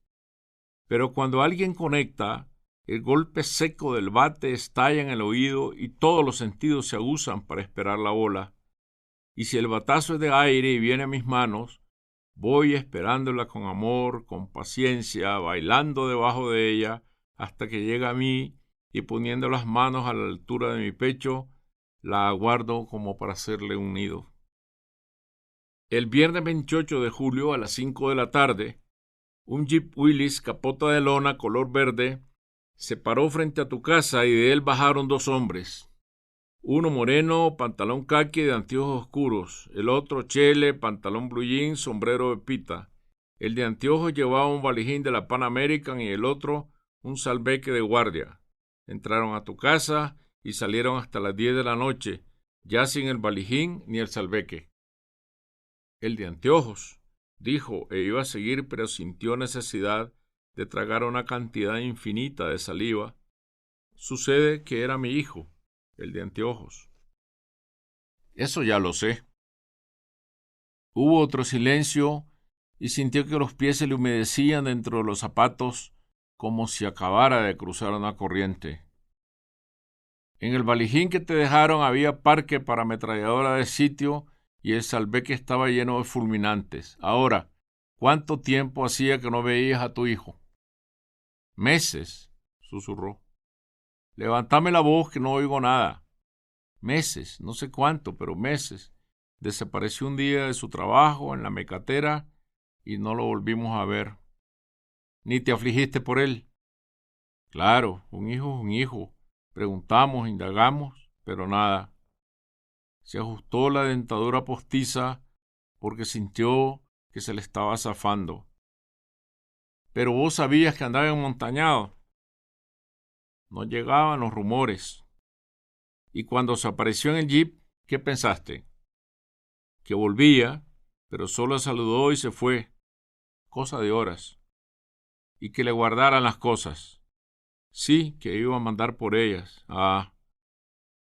Pero cuando alguien conecta, el golpe seco del bate estalla en el oído y todos los sentidos se aguzan para esperar la bola. Y si el batazo es de aire y viene a mis manos, voy esperándola con amor, con paciencia, bailando debajo de ella, hasta que llega a mí y poniendo las manos a la altura de mi pecho, la aguardo como para hacerle un nido. El viernes 28 de julio a las 5 de la tarde, un Jeep Willys capota de lona color verde se paró frente a tu casa y de él bajaron 2 hombres. Uno moreno, pantalón caqui de anteojos oscuros, el otro chele, pantalón blue jean, sombrero de pita. El de anteojos llevaba un valijín de la Pan American y el otro un salveque de guardia. Entraron a tu casa y salieron hasta las 10 de la noche, ya sin el valijín ni el salveque. El de anteojos, dijo, e iba a seguir, pero sintió necesidad de tragar una cantidad infinita de saliva. Sucede que era mi hijo, el de anteojos. Eso ya lo sé. Hubo otro silencio y sintió que los pies se le humedecían dentro de los zapatos como si acabara de cruzar una corriente. En el valijín que te dejaron había parque para ametralladora de sitio y el salveque estaba lleno de fulminantes. Ahora, ¿cuánto tiempo hacía que no veías a tu hijo? Meses, susurró. Levántame la voz que no oigo nada. Meses, no sé cuánto, pero meses. Desapareció un día de su trabajo en la mecatera y no lo volvimos a ver. ¿Ni te afligiste por él? Claro, un hijo es un hijo. Preguntamos, indagamos, pero nada. Se ajustó la dentadura postiza porque sintió que se le estaba zafando. Pero vos sabías que andaba enmontañado. No llegaban los rumores. Y cuando se apareció en el jeep, ¿qué pensaste? Que volvía, pero solo saludó y se fue. Cosa de horas. Y que le guardaran las cosas. Sí, que iba a mandar por ellas.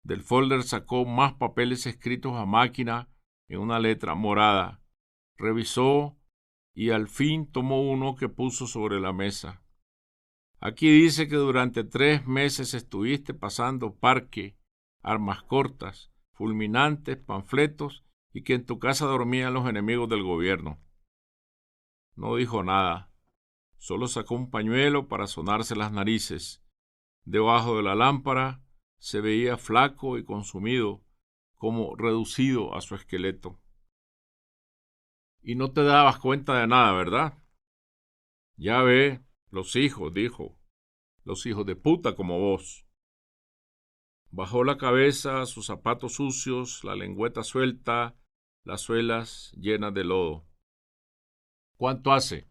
Del folder sacó más papeles escritos a máquina en una letra morada. Revisó y al fin tomó uno que puso sobre la mesa. Aquí dice que durante 3 meses estuviste pasando parque, armas cortas, fulminantes, panfletos y que en tu casa dormían los enemigos del gobierno. No dijo nada. Solo sacó un pañuelo para sonarse las narices. Debajo de la lámpara se veía flaco y consumido, como reducido a su esqueleto. Y no te dabas cuenta de nada, ¿verdad? Ya ve, los hijos, dijo. los hijos de puta como vos. Bajó la cabeza, sus zapatos sucios, la lengüeta suelta, las suelas llenas de lodo. ¿Cuánto hace?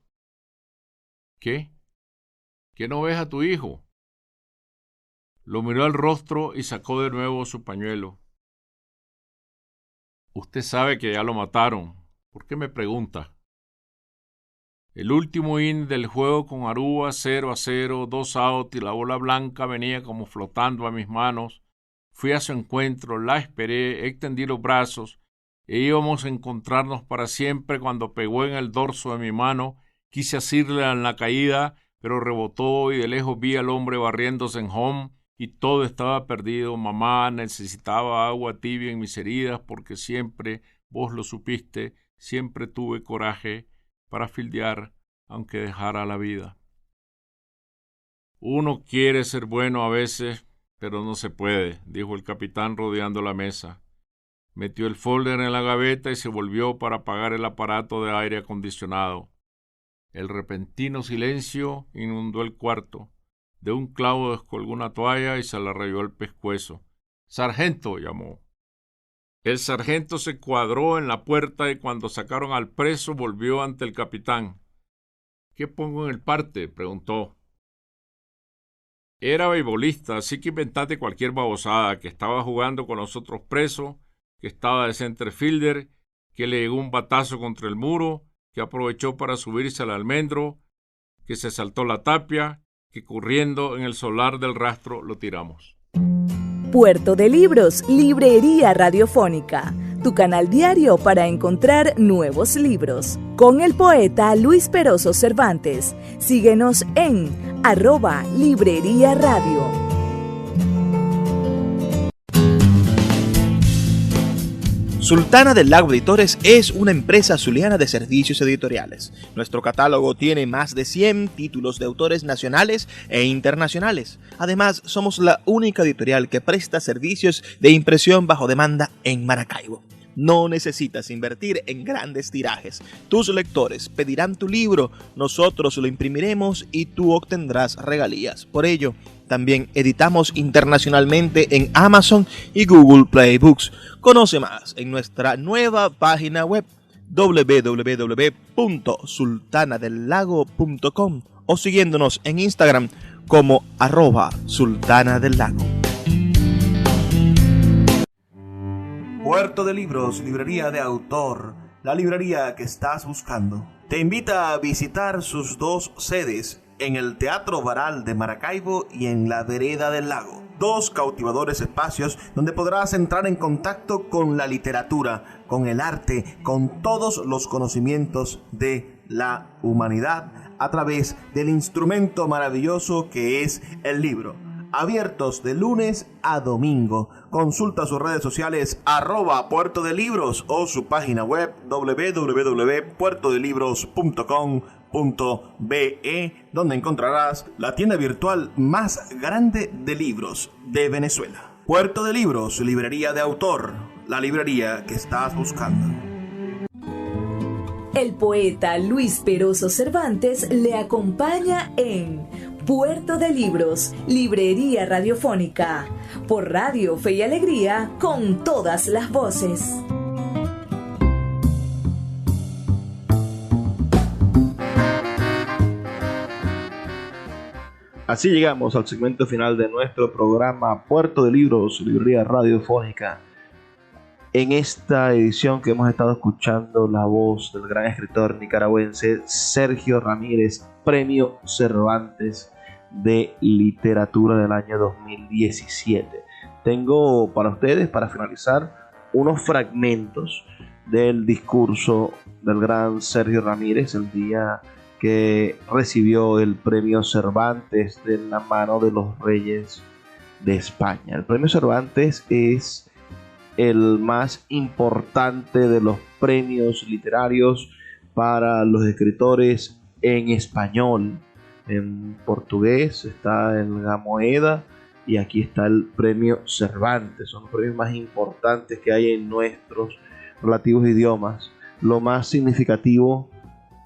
¿Qué? ¿Que no ves a tu hijo? Lo miró al rostro y sacó de nuevo su pañuelo. Usted sabe que ya lo mataron. ¿Por qué me pregunta? El último inning del juego con Aruba 0-0, 2 out y la bola blanca venía como flotando a mis manos. Fui a su encuentro, la esperé, extendí los brazos e íbamos a encontrarnos para siempre cuando pegó en el dorso de mi mano. Quise asirle en la caída, pero rebotó y de lejos vi al hombre barriéndose en home y todo estaba perdido. Mamá, necesitaba agua tibia en mis heridas porque siempre, vos lo supiste, siempre tuve coraje para fildear aunque dejara la vida. Uno quiere ser bueno a veces, pero no se puede, dijo el capitán rodeando la mesa. Metió el folder en la gaveta y se volvió para apagar el aparato de aire acondicionado. El repentino silencio inundó el cuarto. De un clavo descolgó una toalla y se la rayó el pescuezo. «¡Sargento!», llamó. El sargento se cuadró en la puerta y cuando sacaron al preso volvió ante el capitán. «¿Qué pongo en el parte?», preguntó. Era beisbolista, así que inventate cualquier babosada, que estaba jugando con los otros presos, que estaba de center fielder, que le llegó un batazo contra el muro, que aprovechó para subirse al almendro, que se saltó la tapia, que corriendo en el solar del rastro lo tiramos. Puerto de Libros, Librería Radiofónica, tu canal diario para encontrar nuevos libros. Con el poeta Luis Peroso Cervantes. Síguenos en @Librería Radio. Sultana del Lago Editores es una empresa zuliana de servicios editoriales. Nuestro catálogo tiene más de 100 títulos de autores nacionales e internacionales. Además, somos la única editorial que presta servicios de impresión bajo demanda en Maracaibo. No necesitas invertir en grandes tirajes. Tus lectores pedirán tu libro, nosotros lo imprimiremos y tú obtendrás regalías. Por ello, también editamos internacionalmente en Amazon y Google Play Books. Conoce más en nuestra nueva página web www.sultanadelago.com o siguiéndonos en Instagram como @sultanadelago. Puerto de Libros, librería de autor, la librería que estás buscando. Te invita a visitar sus 2 sedes, en el Teatro Baral de Maracaibo y en la Vereda del Lago. 2 cautivadores espacios donde podrás entrar en contacto con la literatura, con el arte, con todos los conocimientos de la humanidad a través del instrumento maravilloso que es el libro. Abiertos de lunes a domingo. Consulta sus redes sociales @Puerto de Libros o su página web www.puertodelibros.com.be, donde encontrarás la tienda virtual más grande de libros de Venezuela. Puerto de Libros, librería de autor, la librería que estás buscando. El poeta Luis Peroso Cervantes le acompaña en Puerto de Libros, Librería Radiofónica, por Radio Fe y Alegría, con todas las voces. Así llegamos al segmento final de nuestro programa Puerto de Libros, Librería Radiofónica. En esta edición que hemos estado escuchando la voz del gran escritor nicaragüense Sergio Ramírez, Premio Cervantes de Literatura del año 2017. Tengo para ustedes, para finalizar, unos fragmentos del discurso del gran Sergio Ramírez el día que recibió el Premio Cervantes de la mano de los Reyes de España. El Premio Cervantes es el más importante de los premios literarios para los escritores en español. En portugués está el Gamoeda y aquí está el Premio Cervantes. Son los premios más importantes que hay en nuestros relativos idiomas. Lo más significativo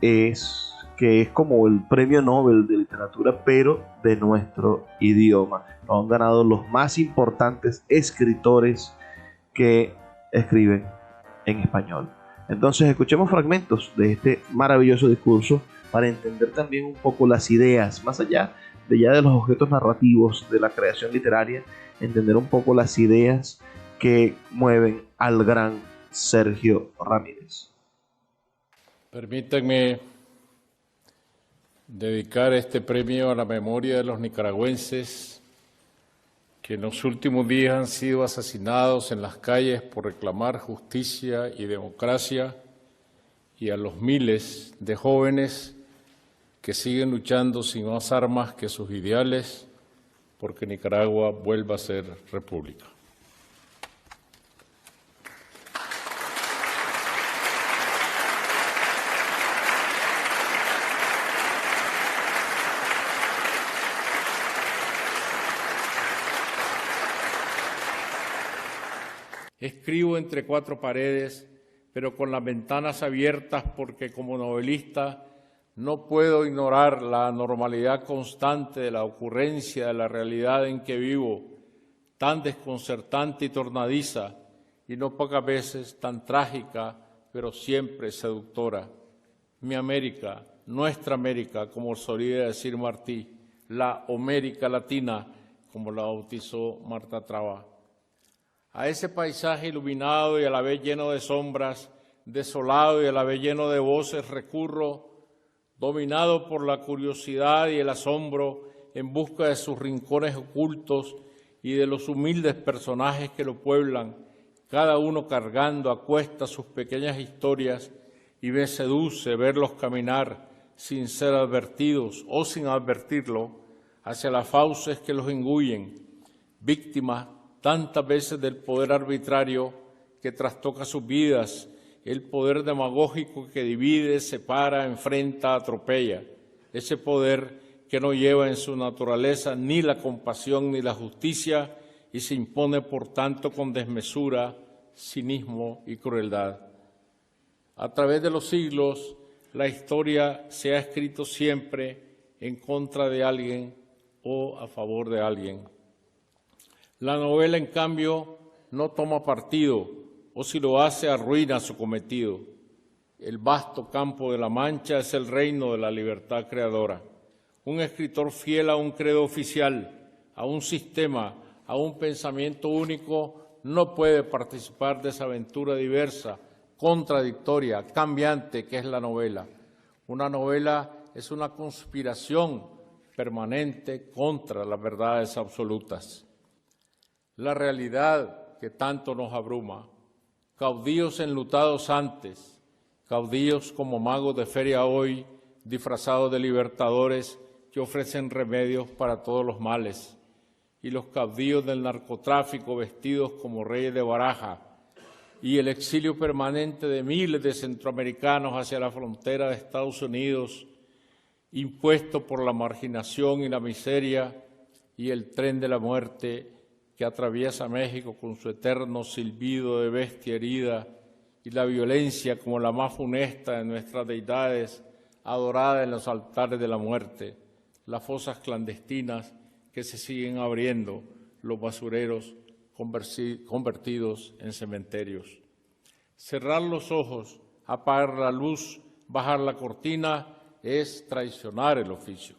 es que es como el premio Nobel de literatura, pero de nuestro idioma. Lo han ganado los más importantes escritores que escriben en español. Entonces escuchemos fragmentos de este maravilloso discurso para entender también un poco las ideas, más allá de ya de los objetos narrativos de la creación literaria, entender un poco las ideas que mueven al gran Sergio Ramírez. Permítanme dedicar este premio a la memoria de los nicaragüenses que en los últimos días han sido asesinados en las calles por reclamar justicia y democracia, y a los miles de jóvenes que siguen luchando sin más armas que sus ideales porque Nicaragua vuelva a ser república. Escribo entre cuatro paredes, pero con las ventanas abiertas porque como novelista no puedo ignorar la anormalidad constante de la ocurrencia de la realidad en que vivo, tan desconcertante y tornadiza, y no pocas veces tan trágica, pero siempre seductora. Mi América, nuestra América, como solía decir Martí, la América Latina, como la bautizó Marta Traba. A ese paisaje iluminado y a la vez lleno de sombras, desolado y a la vez lleno de voces, recurro, dominado por la curiosidad y el asombro, en busca de sus rincones ocultos y de los humildes personajes que lo pueblan, cada uno cargando a cuestas sus pequeñas historias, y me seduce verlos caminar sin ser advertidos o sin advertirlo hacia las fauces que los engullen, víctimas tantas veces del poder arbitrario que trastoca sus vidas, el poder demagógico que divide, separa, enfrenta, atropella, ese poder que no lleva en su naturaleza ni la compasión ni la justicia y se impone por tanto con desmesura, cinismo y crueldad. A través de los siglos, la historia se ha escrito siempre en contra de alguien o a favor de alguien. La novela, en cambio, no toma partido, o si lo hace, arruina su cometido. El vasto campo de la Mancha es el reino de la libertad creadora. Un escritor fiel a un credo oficial, a un sistema, a un pensamiento único, no puede participar de esa aventura diversa, contradictoria, cambiante que es la novela. Una novela es una conspiración permanente contra las verdades absolutas. La realidad que tanto nos abruma, caudillos enlutados antes, caudillos como magos de feria hoy, disfrazados de libertadores que ofrecen remedios para todos los males, y los caudillos del narcotráfico vestidos como reyes de baraja, y el exilio permanente de miles de centroamericanos hacia la frontera de Estados Unidos, impuesto por la marginación y la miseria, y el tren de la muerte que atraviesa México con su eterno silbido de bestia herida, y la violencia como la más funesta de nuestras deidades, adorada en los altares de la muerte, las fosas clandestinas que se siguen abriendo, los basureros convertidos en cementerios. Cerrar los ojos, apagar la luz, bajar la cortina, es traicionar el oficio.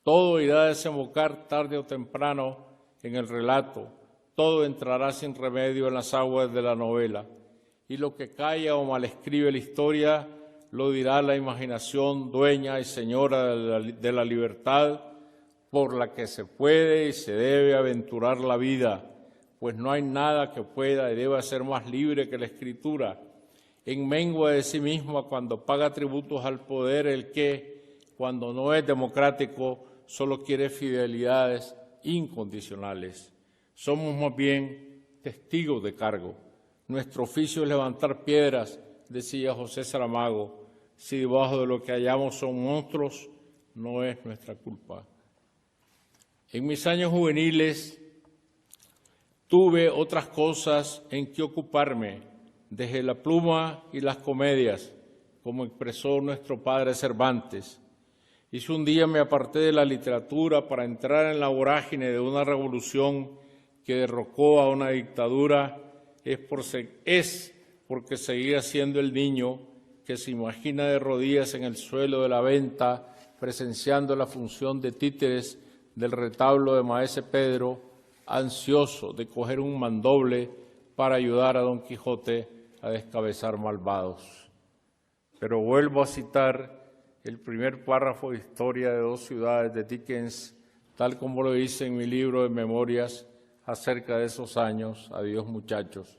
Todo irá a desembocar tarde o temprano en el relato, todo entrará sin remedio en las aguas de la novela, y lo que calla o malescribe la historia lo dirá la imaginación dueña y señora de la libertad por la que se puede y se debe aventurar la vida, pues no hay nada que pueda y deba ser más libre que la escritura, en mengua de sí misma cuando paga tributos al poder el que, cuando no es democrático, solo quiere fidelidades incondicionales. Somos más bien testigos de cargo. Nuestro oficio es levantar piedras, decía José Saramago. Si debajo de lo que hallamos son monstruos, no es nuestra culpa. En mis años juveniles tuve otras cosas en que ocuparme, desde la pluma y las comedias, como expresó nuestro padre Cervantes. Y si un día me aparté de la literatura para entrar en la vorágine de una revolución que derrocó a una dictadura, es porque seguía siendo el niño que se imagina de rodillas en el suelo de la venta, presenciando la función de títeres del retablo de Maese Pedro, ansioso de coger un mandoble para ayudar a Don Quijote a descabezar malvados. Pero vuelvo a citar el primer párrafo de Historia de dos ciudades de Dickens, tal como lo hice en mi libro de memorias acerca de esos años. Adiós, muchachos.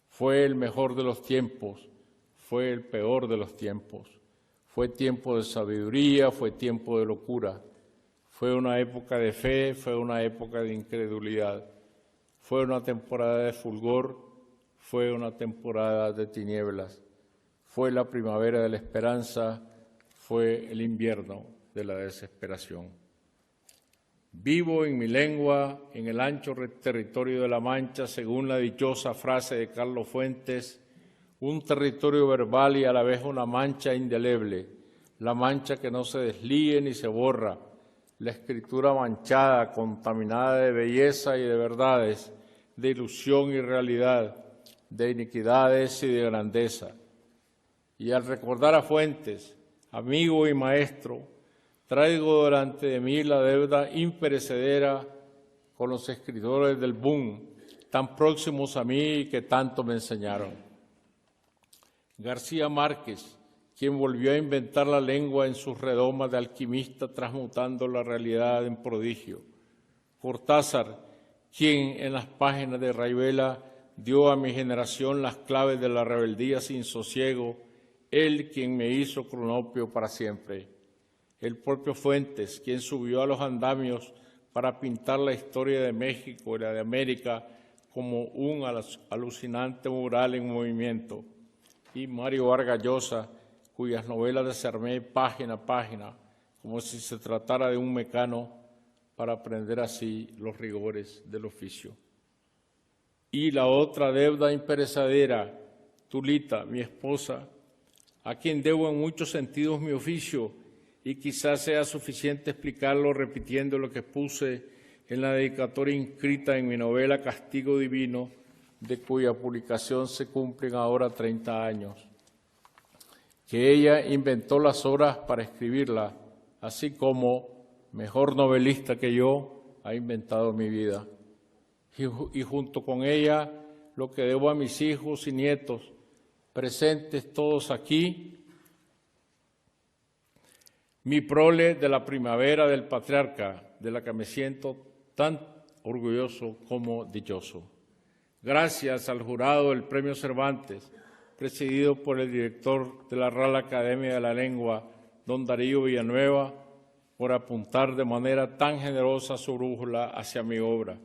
Fue el mejor de los tiempos, fue el peor de los tiempos. Fue tiempo de sabiduría, fue tiempo de locura. Fue una época de fe, fue una época de incredulidad. Fue una temporada de fulgor, fue una temporada de tinieblas. Fue la primavera de la esperanza, fue el invierno de la desesperación. Vivo en mi lengua, en el ancho territorio de La Mancha, según la dichosa frase de Carlos Fuentes, un territorio verbal y a la vez una mancha indeleble, la mancha que no se deslíe ni se borra, la escritura manchada, contaminada de belleza y de verdades, de ilusión y realidad, de iniquidades y de grandeza. Y al recordar a Fuentes, amigo y maestro, traigo delante de mí la deuda imperecedera con los escritores del boom, tan próximos a mí y que tanto me enseñaron. García Márquez, quien volvió a inventar la lengua en sus redomas de alquimista, transmutando la realidad en prodigio. Cortázar, quien en las páginas de Rayuela dio a mi generación las claves de la rebeldía sin sosiego, él quien me hizo cronopio para siempre. El propio Fuentes, quien subió a los andamios para pintar la historia de México y la de América como un alucinante mural en movimiento. Y Mario Vargas Llosa, cuyas novelas desarmé página a página, como si se tratara de un mecano, para aprender así los rigores del oficio. Y la otra deuda imperecedera, Tulita, mi esposa, a quien debo en muchos sentidos mi oficio, y quizás sea suficiente explicarlo repitiendo lo que puse en la dedicatoria inscrita en mi novela Castigo Divino, de cuya publicación se cumplen ahora 30 años, que ella inventó las horas para escribirla, así como, mejor novelista que yo, ha inventado mi vida. Y junto con ella, lo que debo a mis hijos y nietos, presentes todos aquí, mi prole de la primavera del patriarca, de la que me siento tan orgulloso como dichoso. Gracias al jurado del Premio Cervantes, presidido por el director de la Real Academia de la Lengua, don Darío Villanueva, por apuntar de manera tan generosa su brújula hacia mi obra.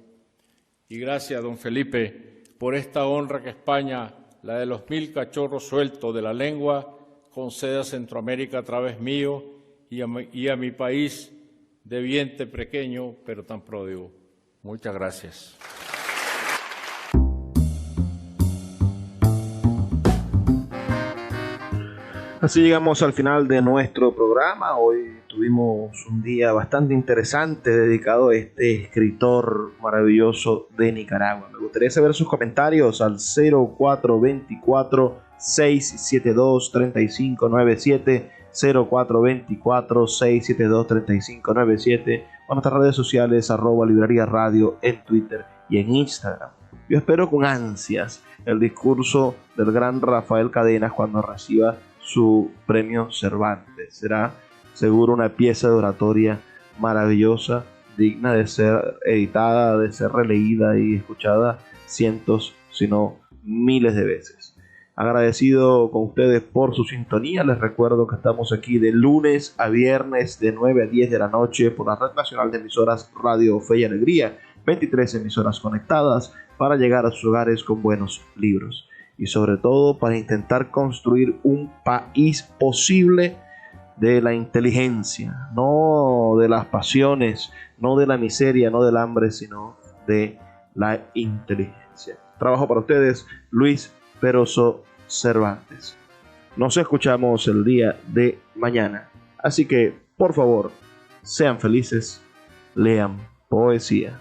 Y gracias, don Felipe, por esta honra que España, la de los 1000 cachorros sueltos de la lengua, concede a Centroamérica a través mío y a mi país de vientre pequeño, pero tan pródigo. Muchas gracias. Así llegamos al final de nuestro programa. Hoy tuvimos un día bastante interesante dedicado a este escritor maravilloso de Nicaragua. Me gustaría saber sus comentarios al 0424-672-3597, 0424-672-3597, o nuestras redes sociales @Librería Radio en Twitter y en Instagram. Yo espero con ansias el discurso del gran Rafael Cadenas cuando reciba su premio Cervantes. Será seguro una pieza de oratoria maravillosa, digna de ser editada, de ser releída y escuchada cientos, si no miles de veces. Agradecido con ustedes por su sintonía. Les recuerdo que estamos aquí de lunes a viernes de 9 a 10 de la noche por la Red Nacional de Emisoras Radio Fe y Alegría, 23 emisoras conectadas para llegar a sus hogares con buenos libros. Y sobre todo para intentar construir un país posible de la inteligencia, no de las pasiones, no de la miseria, no del hambre, sino de la inteligencia. Trabajo para ustedes, Luis Peroso Cervantes. Nos escuchamos el día de mañana. Así que, por favor, sean felices, lean poesía.